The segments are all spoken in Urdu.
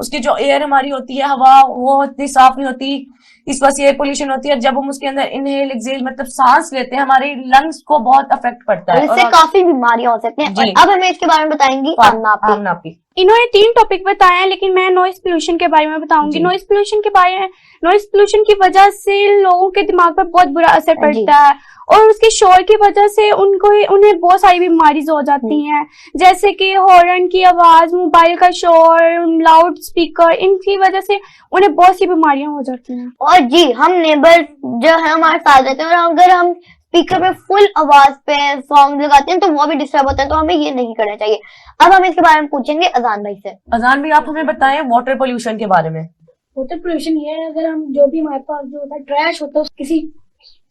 اس کی جو ایئر ہماری ہوتی ہے ہوا وہ اتنی صاف نہیں ہوتی, اس وجہ سے ایئر پولوشن ہوتی ہے. جب ہم اس کے اندر انہیل ایکزیل مطلب سانس لیتے ہیں ہماری لنگس کو بہت افیکٹ پڑتا ہے, اس سے کافی بیماریاں ہو سکتی ہیں. جی. اب ہمیں اس کے بارے میں بتائیں گی آمنہ آپ. انہوں نے 3 ٹاپک بتایا ہیں, لیکن میں نوائز پولوشن کے بارے میں بتاؤں گی. نوائز پولوشن کے بارے میں, نوائز پولوشن کی وجہ سے لوگوں کے دماغ پر بہت برا اثر پڑتا ہے, اور اس کے شور کی وجہ سے انہیں بہت ساری بیماریاں ہو جاتی ہیں, جیسے کہ ہارن کی آواز, موبائل کا شور, لاؤڈ اسپیکر, ان کی وجہ سے انہیں بہت سی بیماریاں ہو جاتی ہیں. اور جی ہم نیبر جو ہے ہمارے ساتھ رہتے ہیں, اور اگر ہم اسپیکر پہ فل آواز پہ سانگ لگاتے ہیں تو وہ بھی ڈسٹرب ہوتا ہے, تو ہمیں یہ نہیں کرنا چاہیے. اب ہم اس کے بارے میں پوچھیں گے اذان بھائی سے. اذان بھی آپ ہمیں بتائیں واٹر پولوشن کے بارے میں. واٹر پولوشن یہ ہے, اگر ہم جو بھی ہمارے پاس جو ہوتا ہے ٹریش ہوتا ہے کسی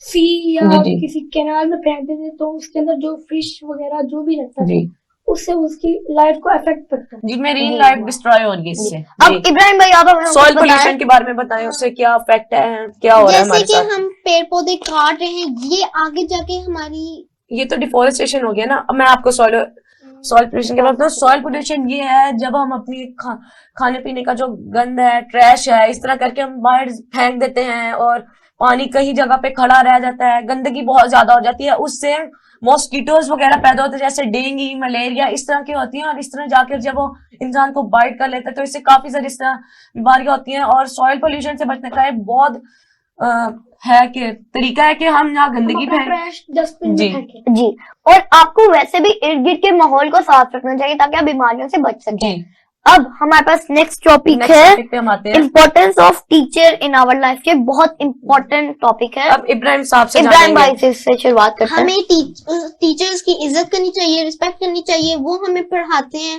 سی یا کسی کینال میں پھینک دیتے ہیں, تو اس کے اندر جو فش وغیرہ جو بھی رہتا ہے اس سے اس کی لائف کو افیکٹ پڑتا ہے. جی میری لائف ڈسٹروائے ہو رہی ہے اس سے. اب ابراہیم بھائی آپ ہمیں سوائل پولوشن کے بارے میں بتائیں, اس سے کیا افیکٹ ہے, کیا ہو رہا ہے ہمارے جیسے ساتھ. کہ ہم پیڑ پودے کاٹ رہے ہیں, یہ آگے جا کے ہماری, یہ تو ڈیفورسٹریشن ہو گیا نا. اب میں آپ کو سوائل پولوشن کے بارے میں, سوائل پولوشن یہ ہے جب ہم اپنی کھانے پینے کا جو گند ہے, ٹریش ہے, اس طرح کر کے ہم باہر پھینک دیتے ہیں, اور پانی کہیں جگہ پہ کھڑا رہ جاتا ہے, گندگی بہت زیادہ ہو جاتی ہے, اس سے ماسکیٹوز وغیرہ پیدا ہوتے ہیں, جیسے ڈینگی, ملیریا, اس طرح کی ہوتی ہیں, اور اس طرح جا کر جب وہ انسان کو بائٹ کر لیتا ہے تو اس سے کافی ساری اس طرح بیماریاں ہوتی ہیں. اور سوائل پولوشن سے بچنے کا ایک بہت ہے کہ طریقہ ہے کہ ہم یہاں گندگی پھینک. جی, اور آپ کو ویسے بھی ارد گرد کے ماحول کو صاف رکھنا چاہیے تاکہ آپ بیماریوں سے بچ سکیں. اب ہمارے پاس نیکسٹ ٹاپک ہے importance of teacher in our life. یہ بہت امپورٹینٹ ٹاپک ہے. اب ابراہیم صاحب سے ابراہیم بھائی سے شروعات کرتے ہیں. ہمیں ٹیچرز کی عزت کرنی چاہیے, رسپیکٹ کرنی چاہیے. وہ ہمیں پڑھاتے ہیں,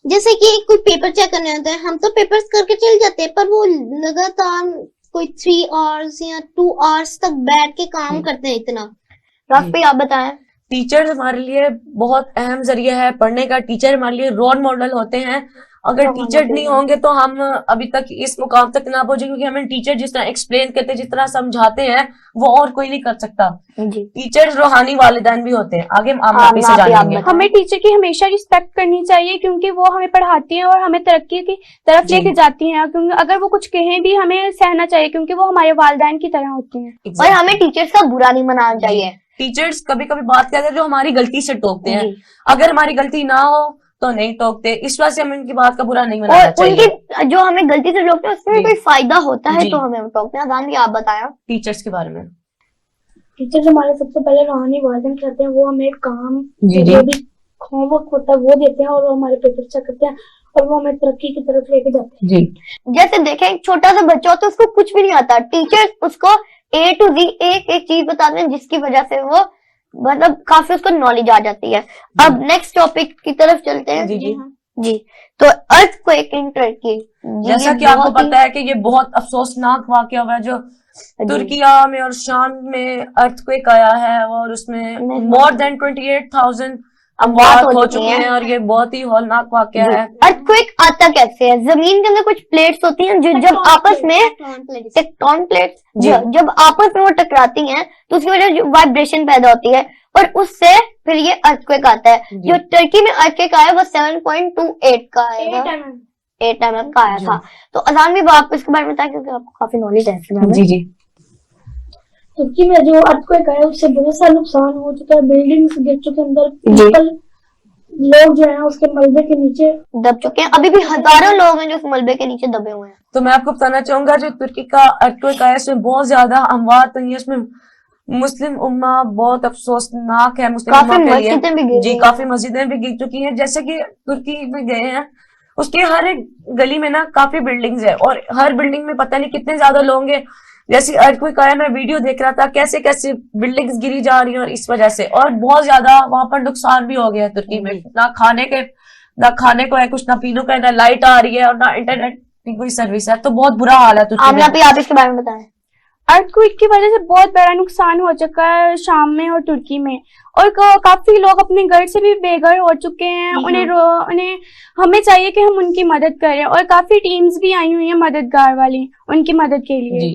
جیسے کہ کوئی پیپر چیک کرنے ہوتا ہے, ہم تو پیپرز کر کے چل جاتے ہیں, پر وہ لگاتار کوئی 3 hours یا 2 hours تک بیٹھ کے کام کرتے ہیں. اتنا رافی آپ بتائیں. ٹیچر ہمارے لیے بہت اہم ذریعہ ہے پڑھنے کا. ٹیچر ہمارے لیے رول ماڈل ہوتے ہیں. اگر ٹیچر نہیں ہوں گے تو ہم ابھی تک اس مقام تک نہ پہنچے, کیونکہ ہمیں ٹیچر جس طرح ایکسپلین کرتے ہیں, جس طرح سمجھاتے ہیں, وہ اور کوئی نہیں کر سکتا. ٹیچر روحانی والدین بھی ہوتے ہیں. آگے ہم سے جانیں گے. ہمیں ٹیچر کی ہمیشہ رسپیکٹ کرنی چاہیے, کیونکہ وہ ہمیں پڑھاتی ہیں اور ہمیں ترقی کی طرف لے کے جاتی ہیں. کیونکہ اگر وہ کچھ کہیں بھی ہمیں سہنا چاہیے, کیونکہ وہ ہمارے والدین کی طرح ہوتی ہیں. اور ہمیں ٹیچرز کا برا نہیں منانا چاہیے. ٹیچرز کبھی کبھی بات کرتے ہیں جو ہماری غلطی سے ٹوکتے ہیں, اگر ہماری غلطی نہ ہو تو نہیں ٹوکتے. اس وجہ سے ہمیں ان کی بات کا برا نہیں منانا چاہیے. اور ان کی جو ہمیں غلطی سے ٹوکتے ہیں اس میں کوئی فائدہ ہوتا ہے تو ہمیں ٹوکتے ہیں. اذان بھی آپ بتائیں ٹیچرز کے بارے میں. ٹیچرز ہمارے سب سے پہلے روحانی والدین کہتے ہیں, وہ ہمیں کام جو بھی ہوم ورک ہوتا ہے وہ دیتے ہیں, اور وہ ہمارے پیپر چیک کرتے ہیں, اور وہ ہمیں ترقی کی طرف لے کے جاتے ہیں. جیسے دیکھیں ایک چھوٹا سا بچہ ہوتا ہے, اس کو کچھ بھی نہیں آتا, ٹیچر اس کو A to Z ایک چیز بتاتے ہیں, جس کی وجہ سے وہ مطلب کافی اس کو نالج آ جاتی ہے. اب نیکسٹ ٹاپک کی طرف چلتے ہیں. جی تو ارتھ کویک ان ٹرکی, جیسا کہ آپ کو پتا ہے کہ یہ بہت افسوسناک واقعہ ہوا ہے جو ترکیہ میں اور شام میں ارتھ کویک آیا ہے, اور اس میں مور دین 28,000 اموات ہو چکی ہیں, اور یہ بہت ہی ہولناک واقعہ ہے. ارتھ کویک آتا کیسے ہے؟ زمین کے اندر کچھ پلیٹس ہوتی ہیں جو جب آپس میں ٹیکٹون پلیٹس جب آپس میں وہ ٹکراتی ہیں تو اس کی وجہ سے وائبریشن پیدا ہوتی ہے, اور اس سے پھر یہ ارتھ کویک آتا ہے. جو ٹرکی میں ارتھ کویک آیا وہ 7.28 کا آئے گا, 8 mm کا آیا تھا. تو اذان بھی آپ اس کے بارے میں بتائیں, کیونکہ آپ کو کافی نالج ہے. ترکی میں جو ارتھ کویک آیا اس سے بہت سا نقصان ہو چکا ہے. بلڈنگز گر چکے, اندر لوگ جو ہیں اس کے ملبے کے نیچے دب چکے ہیں. ابھی بھی ہزاروں لوگ ہیں جو اس ملبے کے نیچے دبے ہوئے ہیں. تو میں آپ کو بتانا چاہوں گا جو ترکی کا ارتھ کویک آیا اس میں بہت زیادہ اموات ہوئی ہیں. اس میں مسلم امہ بہت افسوسناک ہے. مسلم امہ کے لیے جی کافی مسجدیں بھی گر چکی ہیں. جیسے کہ ترکی میں گئے ہیں, اس کے ہر ایک گلی میں نا کافی بلڈنگز ہیں, اور ہر بلڈنگ میں پتہ نہیں کتنے زیادہ لوگ ہیں. جیسے ارتھ کویک آیا, میں ویڈیو دیکھ رہا تھا کیسے کیسے بلڈنگز گری جا رہی ہیں, اور اس وجہ سے اور بہت زیادہ وہاں پر نقصان بھی ہو گیا ہے ترکی میں. نہ کھانے کو ہے کچھ, نہ پینے کو ہے, نہ لائٹ آ رہی ہے, اور نہ انٹرنیٹ کی کوئی سروس ہے. تو بہت برا حال ہے ترکی میں. آپ اس کے بارے میں بتائیں. ارتھ کویک کی وجہ سے بہت بڑا نقصان ہو چکا ہے شام میں اور ترکی میں, اور کافی لوگ اپنے گھر سے بھی بے گھر ہو چکے ہیں. انہیں ہمیں چاہیے کہ ہم ان کی مدد کریں, اور کافی ٹیمز بھی آئی ہوئی ہیں مددگار والی ان کی مدد کے لیے.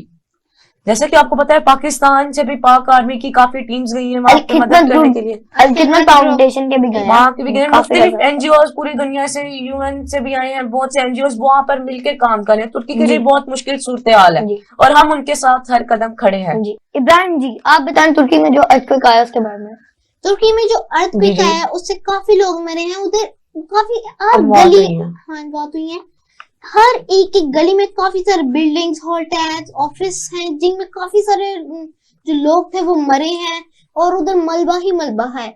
جیسے کہ آپ کو پتا ہے پاکستان سے بھی پاک آرمی کی کافی ٹیمز گئی ہیں وہاں پہ مدد کرنے کے لیے, الخدمت فاؤنڈیشن کے بھی گئے, وہاں کے بھی گئے, مختلف NGOs پوری دنیا سے, UN سے بھی آئے ہیں, بہت سے NGOs وہاں پر مل کے کام کریں. ترکی کے لیے بہت مشکل صورتحال ہے اور ہم ان کے ساتھ ہر قدم کھڑے ہیں. ابراہیم جی آپ بتائیں ترکی میں جو ارتھکویک آیا اس کے بارے میں. ترکی میں جو ارتھکویک آیا اس سے کافی لوگ مرے ہیں, ادھر کافی ہر گلی بات ہوئی ہے, ہر ایک گلی میں کافی سارے بلڈنگز, ہوٹلز, آفس ہیں جن میں کافی سارے جو لوگ تھے وہ مرے ہیں, اور ادھر ملبہ ہی ملبہ ہے.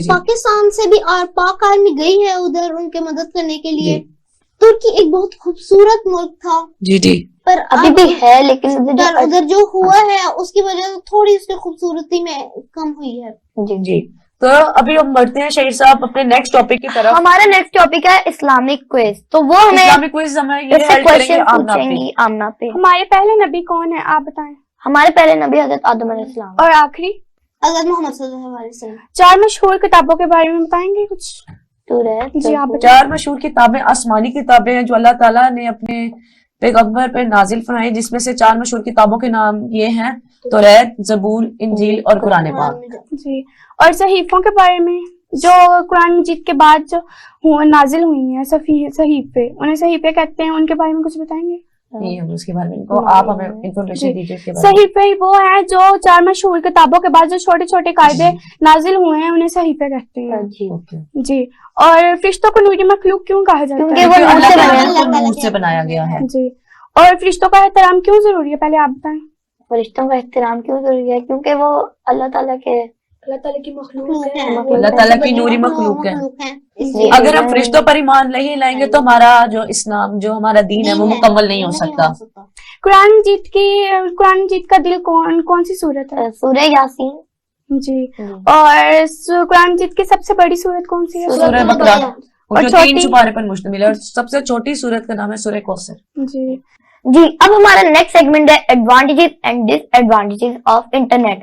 پاکستان سے بھی پاک آرمی گئی ہے ادھر ان کے مدد کرنے کے لیے. ترکی ایک بہت خوبصورت ملک تھا پر ابھی بھی ہے, لیکن ادھر جو ہوا ہے اس کی وجہ سے تھوڑی اس کی خوبصورتی میں کم ہوئی ہے. جی تو ابھی ہم بڑھتے ہیں شہیر صاحب اپنے نیکسٹ ٹاپک کی طرف. ہمارا نیکسٹ ٹاپک ہے اسلامک کوئز. تو وہ ہمیں اسلامک کوئز ہمیں یہ حل کریں گے آمنہ پہ. ہمارے پہلے نبی کون ہے آپ بتائیں. ہمارے پہلے نبی حضرت آدم علیہ السلام. اور آخری حضرت محمد صلی اللہ علیہ وسلم. 4 مشہور کتابوں کے بارے میں بتائیں گے کچھ. جی آپ 4 مشہور کتابیں آسمانی کتابیں ہیں جو اللہ تعالیٰ نے اپنے پیغمبر پہ نازل فرمائی, جس میں سے 4 مشہور کتابوں کے نام یہ ہیں توریت, زبور, انجیل اور قرآن پاک. جی اور صحیفوں کے بارے میں جو قرآن مجید کے بعد جو نازل ہوئی ہیں صحیفے, انہیں صحیفے کہتے ہیں, ان کے بارے میں کچھ بتائیں گے. نہیں ہم اس کے بارے میں آپ ہمیں انفارمیشن دیجیے. صحیفے وہ ہیں جو 4 مشہور کتابوں کے بعد جو چھوٹے چھوٹے قاعدے نازل ہوئے ہیں انہیں صحیفے کہتے ہیں. جی اور فرشتوں کو نوری مخلوق کیوں کہا جاتا ہے؟ کیونکہ وہ نور سے بنایا گیا ہے. جی اور فرشتوں کا احترام کیوں ضروری ہے, پہلے آپ بتائیں. فرشتوں کا احترام کیوں ضروری ہے؟ کیونکہ وہ اللہ تعالیٰ کی مخلوق ہے, اللہ تعالیٰ کی نوری مخلوق ہے. اگر ہم فرشتوں پر ایمان نہیں لائیں گے تو ہمارا جو اسلام جو ہمارا دین ہے وہ مکمل نہیں ہو سکتا. قرآن مجید کا دل کون سی سورت ہے؟ سورہ یاسین. جی اور قرآن مجید کی سب سے بڑی سورت کون سی ہے؟ سورہ بقرہ, جو 3 سپارے پر مشتمل ہے, اور سب سے چھوٹی سورت کا نام ہے سورہ کوثر. جی اب ہمارا نیکسٹ سیگمنٹ ہے advantages and disadvantages of internet.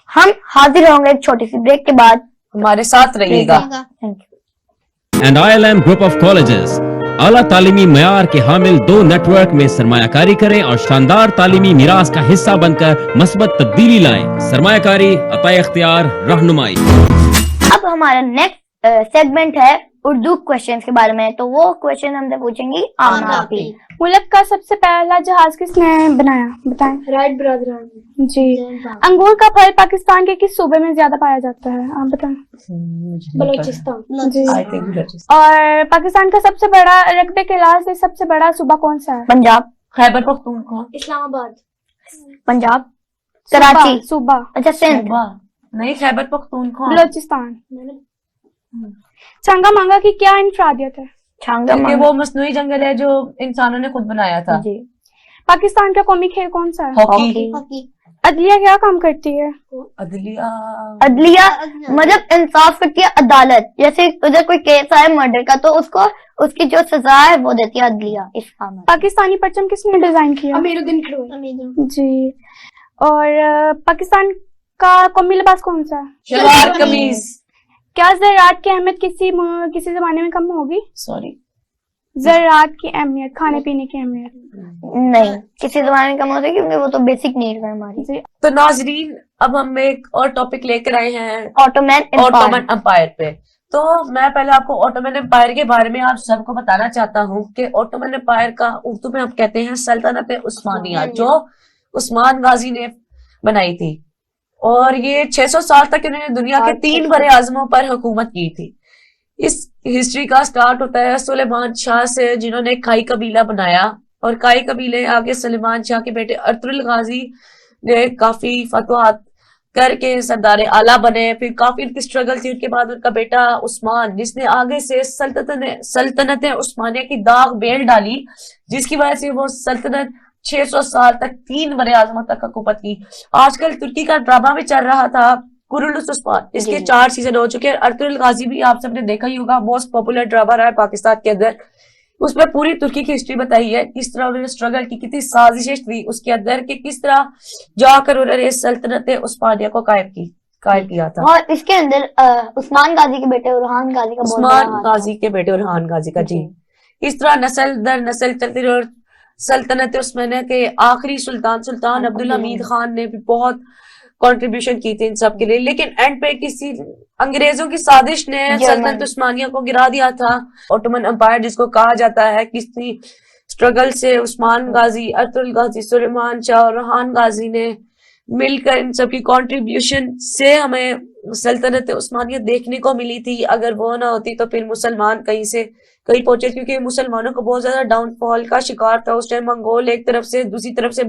ہم حاضر ہوں گے ایک چھوٹی سی بریک کے بعد, ہمارے ساتھ رہیے گا. And ILM group of colleges اعلیٰ تعلیمی معیار کے حامل 2 نیٹ ورک میں سرمایہ کاری کریں اور شاندار تعلیمی میراث کا حصہ بن کر مثبت تبدیلی لائیں. سرمایہ کاری, عطائے اختیار, رہنمائی. اب ہمارا نیکسٹ سیگمنٹ ہے اردو کوشچنز کے بارے میں. تو وہ کوشچن ہم سے پوچھیں گی آمنہ آپی. ملک کا سب سے پہلا جہاز کس نے بنایا بتائیں. رائٹ برادران. جی انگور کا پھل پاکستان کے کس صوبے میں زیادہ پایا جاتا ہے, آپ بتائیں. بلوچستان. جی اور پاکستان کا سب سے بڑا رقبے کے لحاظ سے سب سے بڑا صوبہ کون سا ہے؟ پنجاب. خیبر پختونخوا. اسلام آباد. پنجاب. کراچی. صوبہ. اچھا سندھ. نہیں خیبر پختونخوا. بلوچستان. چانگا مانگا کی کیا انفرادیت ہے؟ کہ وہ مصنوعی جنگل ہے جو انسانوں نے خود بنایا تھا. جی پاکستان کا قومی کھیل کون سا ہے؟ ہاکی. عدلیہ کیا کام کرتی ہے؟ عدلیہ مطلب انصاف کرتی ہے, عدالت. جیسے ادھر کوئی کیس آئے مرڈر کا تو اس کی جو سزا ہے وہ دیتی ہے عدلیہ. اس کام میں پاکستانی پرچم کس نے ڈیزائن کیا؟ امیر الدین کھڑوی. جی اور پاکستان کا قومی لباس کون سا ہے؟ شلوار قمیض. کیا زراعت کی اہمیت کسی زمانے میں کم ہوگی؟ سوری زراعت کی اہمیت, کھانے پینے کی اہمیت نہیں کسی زمانے میں کم ہوتی ہے کیونکہ وہ تو بیسک نیڈ ہے ہماری. تو ناظرین اب ہم ایک اور ٹاپک لے کر آئے ہیں اوٹومن امپائر پہ. تو میں پہلے آپ کو اوٹومن امپائر کے بارے میں آپ سب کو بتانا چاہتا ہوں کہ اوٹومن امپائر کا اردو میں ہم کہتے ہیں سلطنت عثمانیہ, جو عثمان غازی نے بنائی تھی. اور یہ 600 سال تک انہوں نے دنیا کے 3 بڑے اعظموں پر حکومت کی تھی. اس ہسٹری کا سٹارٹ ہوتا ہے سلیمان شاہ سے, جنہوں نے کائی قبیلہ بنایا, اور کائی قبیلے آگے سلیمان شاہ کے بیٹے ارطغرل غازی نے کافی فتوحات کر کے سردار اعلیٰ بنے. پھر کافی ان کی سٹرگل تھی. ان کے بعد ان کا بیٹا عثمان, جس نے آگے سے سلطنت عثمانیہ کی داغ بیل ڈالی, جس کی وجہ سے وہ سلطنت 600 سال تک 3 بڑے اعظموں تک حکومت کی. آج کل ترکی کا ڈرامہ بھی چل رہا تھا کرولوس عثمان, اس کے 4 سیزن ہو چکے ہیں. ارطغرل غازی بھی آپ سب نے دیکھا ہی ہوگا, موسٹ پاپولر ڈرامہ رہا ہے پاکستان کے اندر. اس میں پوری ترکی کی ہسٹری بتائی ہے, کس طرح انہوں نے اسٹرگل کی, کتنی سازشیں تھی اس کے اندر, کہ کس طرح جا کر انہوں نے سلطنت عثمانیہ کو قائم کیا تھا. اور اس کے اندر عثمان غازی کے بیٹے ارحان غازی کا عثمان غازی کے بیٹے ارحان غازی کا. جی اس طرح نسل در نسل چلتی رہی, اور سلطنت عثمانیہ کے آخری سلطان عبدالحمید خان نے بھی بہت کنٹریبیوشن کی تھی ان سب کے لیے، لیکن اینڈ پہ کسی انگریزوں کی سازش نے سلطنت عثمانیہ کو گرا دیا تھا. اوٹومن امپائر جس کو کہا جاتا ہے، کسی اسٹرگل سے عثمان غازی، ارطغرل غازی، سلیمان شاہ اور ریحان غازی نے مل کر ان سب کی کنٹریبیوشن سے ہمیں سلطنت عثمانیہ دیکھنے کو ملی تھی. اگر وہ نہ ہوتی تو پھر مسلمان کہیں سے کہیں پہنچے، کیونکہ مسلمانوں کو بہت زیادہ ڈاؤن فال کا شکار تھا اس ٹائم. منگول ایک طرف سے، دوسری طرف سے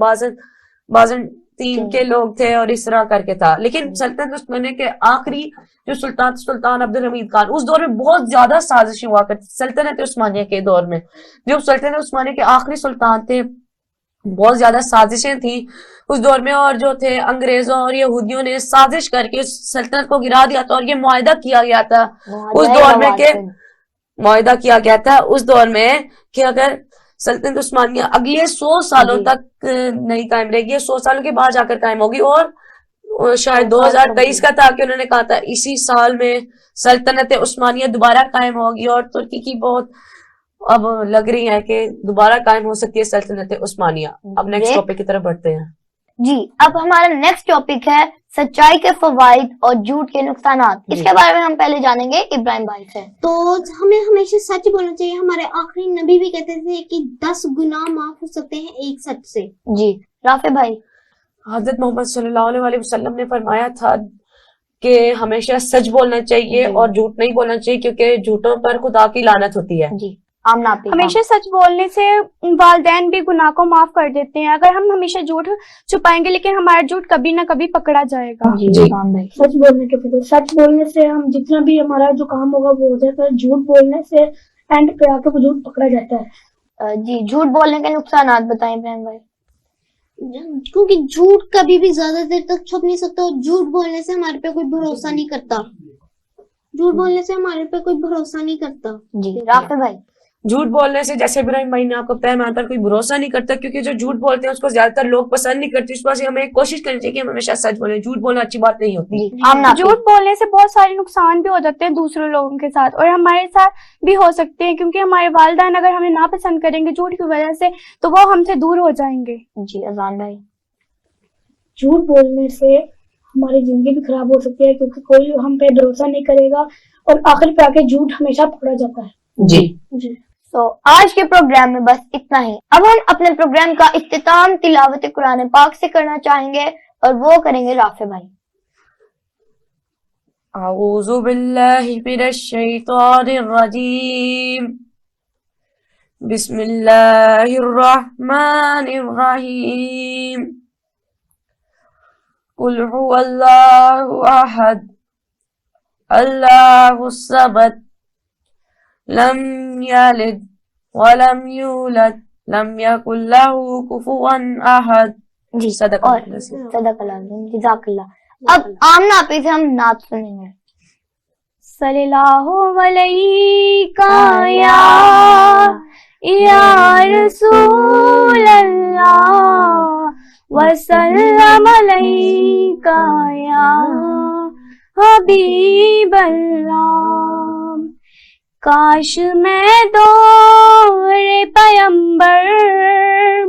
بازنطین کے لوگ تھے اور اس طرح کر کے تھا. لیکن سلطنت عثمانیہ کے آخری جو سلطان عبدالحمید خان، اس دور میں بہت زیادہ سازشیں ہوا کرتی سلطنت عثمانیہ کے دور میں. جو سلطنت عثمانیہ کے آخری سلطان تھے، بہت زیادہ سازشیں تھیں اس دور میں، اور جو تھے انگریزوں اور یہودیوں نے سازش کر کے سلطنت کو گرا دیا تھا. اور یہ معاہدہ کیا گیا تھا اس دور میں کہ اگر سلطنت عثمانیہ اگلے 100 سالوں تک نہیں قائم رہے گی، 100 سالوں کے بعد جا کر قائم ہوگی. اور شاید 2023 کا تھا کہ انہوں نے کہا تھا اسی سال میں سلطنت عثمانیہ دوبارہ قائم ہوگی، اور ترکی کی بہت اب لگ رہی ہے کہ دوبارہ قائم ہو سکتی ہے سلطنت عثمانیہ. اب نیکسٹ ٹاپک کی طرف بڑھتے ہیں. جی، اب ہمارا نیکسٹ ٹاپک ہے سچائی کے فوائد اور جھوٹ کے نقصانات. اس کے بارے میں ہم پہلے جانیں گے ابراہیم بھائی سے. تو ہمیں ہمیشہ سچ بولنا چاہیے. ہمارے آخری نبی بھی کہتے تھے کہ 10 گناہ معاف ہو سکتے ہیں ایک سچ سے. جی رافع بھائی. حضرت محمد صلی اللہ علیہ وسلم نے فرمایا تھا کہ ہمیشہ سچ بولنا چاہیے اور جھوٹ نہیں بولنا چاہیے، کیونکہ جھوٹوں پر خدا کی لعنت ہوتی ہے. جی آمنہ آپ. ہمیشہ سچ بولنے سے والدین بھی گناہ کو معاف کر دیتے ہیں. اگر ہم ہمیشہ جھوٹ چھپائیں گے لیکن ہمارا جھوٹ کبھی نہ کبھی پکڑا جائے گا. جی سچ بولنے کے فائدے، سچ بولنے سے ہم جتنا بھی ہمارا جو کام ہوگا وہ ہو جاتا ہے. جھوٹ بولنے سے اینڈ پہ آ کے وہ جھوٹ پکڑا جاتا ہے. جی جھوٹ بولنے کے نقصانات بتائیں ابراہیم بھائی. کیونکہ جھوٹ کبھی بھی زیادہ دیر تک چھپ نہیں سکتا، اور جھوٹ بولنے سے ہمارے پہ کوئی بھروسہ نہیں کرتا. جھوٹ بولنے سے ہمارے پہ کوئی بھروسہ نہیں کرتا. جی رافع بھائی. جھوٹ بولنے سے جیسے ابراہیم بھائی نے آپ کو بتایا، ہمارے پر کوئی بھروسہ نہیں کرتا، کیونکہ جو جھوٹ بولتے ہیں اس کو زیادہ تر لوگ پسند نہیں کرتے. اس وجہ سے ہمیں کوشش کرنی چاہیے کہ ہم ہمیشہ سچ بولیں. جھوٹ بولنا اچھی بات نہیں ہوتی. جھوٹ بولنے سے بہت سارے نقصان بھی ہو جاتے ہیں دوسرے لوگوں کے ساتھ، اور ہمارے ساتھ بھی ہو سکتے ہیں، کیونکہ ہمارے والدین اگر ہمیں ناپسند کریں گے جھوٹ کی وجہ سے تو وہ ہم سے دور ہو جائیں گے. جی اذان بھائی. جھوٹ بولنے سے ہماری زندگی بھی خراب ہو سکتی ہے، کیونکہ کوئی ہم پہ بھروسہ نہیں کرے گا اور آخر پہ آ کے جھوٹ ہمیشہ پکڑا جاتا ہے. جی تو آج کے پروگرام میں بس اتنا ہی. اب ہم اپنے پروگرام کا اختتام تلاوت قرآن پاک سے کرنا چاہیں گے، اور وہ کریں گے رافع بھائی. اعوذ باللہ من الشیطان الرجیم، بسم اللہ الرحمن الرحیم. قل هو اللہ احد اللہ الصمد لم یلد ولم یولد لم یکن له کفوا احد. جی صدق اور اللہ. صدق اللہ العظیم. جزاک اللہ. اب آمنہ آپ سے ہم نعت سنیں گے. صلی اللہ علیہ یا رسول اللہ وسلم علیکہ یا حبیب اللہ. کاش میں دور پیمبر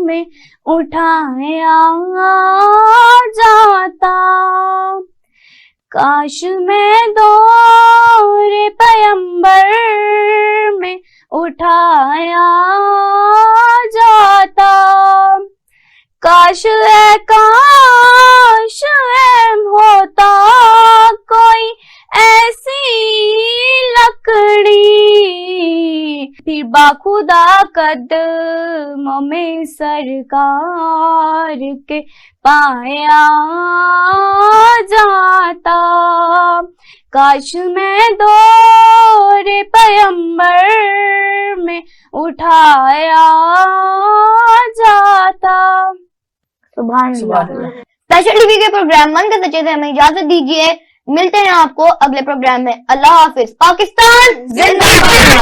میں اٹھایا جاتا، کاش میں دور پیمبر میں اٹھایا جاتا. کاش ہوتا کوئی ایسی لکڑی، پھر باخدا قدموں میں سرکار کے پایا جاتا. کاش میں دور پیمبر میں اٹھایا جاتا. سبحان اللہ. اسپیشل ٹی وی کے پروگرام من کے سچے سے ہمیں اجازت دیجیے. ملتے ہیں آپ کو اگلے پروگرام میں. اللہ حافظ. پاکستان زندہ باد.